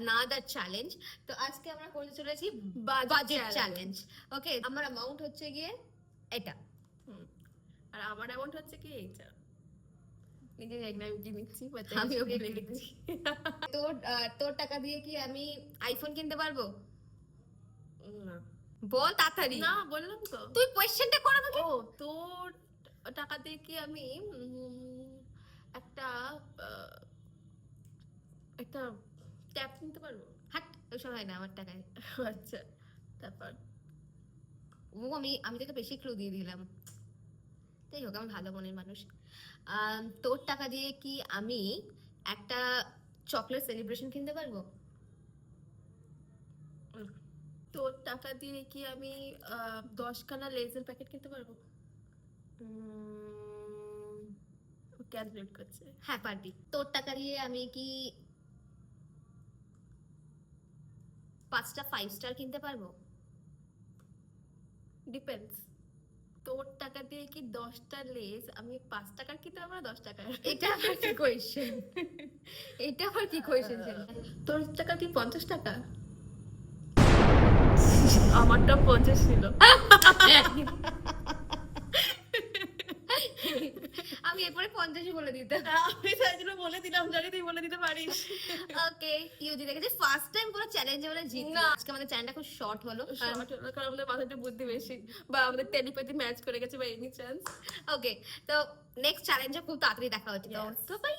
another challenge. তো আজকে আমরা করতে চলেছি Budget বাজেট challenge. চ্যালেঞ্জ। ওকে, আমার অ্যামাউন্ট হচ্ছে গিয়ে এটা। আর আমার অ্যামাউন্ট হচ্ছে কি এইটা। নিজে জানি না আমি কি নিচ্ছি, but আমিও আমি বলে নিচ্ছি। তোর টাকা দিয়ে কি আমি আইফোন কিনতে পারবো? না বল তাড়াতাড়ি। না, বললাম তো। তুই কোয়েশ্চেনটা কর আমাকে। ও, তোর টাকা দিয়ে কি আমি একটা একটা ট্যাব কিনতে পারবো? হাট, ওসব হয় না আমার টাকায়। আচ্ছা, তারপর আমি তোকে বেশি ক্লু দিয়ে দিলাম। যাই হোক, আমি ভালো মনের মানুষ। তোর টাকা দিয়ে কি আমি একটা চকলেট সেলিব্রেশন কিনতে পারবো? তোর টাকা দিয়ে কি আমি 10খানা লেজের প্যাকেট কিনতে পারবো? ক্যালকুলেট করছে। হ্যাঁ, পারবি। তোর টাকা দিয়ে আমি কি 5টা 5 স্টার কিনতে পারবো? ডিপেন্ডস। তোর টাকা দিয়ে কি 10টা লেজ আমি 5 টাকার কিনতে পারবো না 10 টাকার? এটা আবার কি কোয়েশ্চেন? এটা আবার কি কোয়েশ্চেন? তোর টাকা কি 50 টাকা? আমারটা 50 ছিল। আমি এরপরে 50ই বলে দিতাম। আমি তাই জন্য বলে দিলাম, জানি তুই বলে দিতে পারিস। ওকে, ইউ জিতে গেছে। ফার্স্ট টাইম কোনো চ্যালেঞ্জে বলে জিতলাম। না। আজকে আমাদের চ্যানেলটা খুব শর্ট হলো। কারণ আমাদের মাথায় একটু বুদ্ধি বেশি, বা আমাদের টেলিপ্যাথি ম্যাচ করে গেছে, বা এনি চান্স। ওকে, তো নেক্সট চ্যালেঞ্জে খুব তাড়াতাড়ি দেখা হচ্ছে। Yes. তো বাই।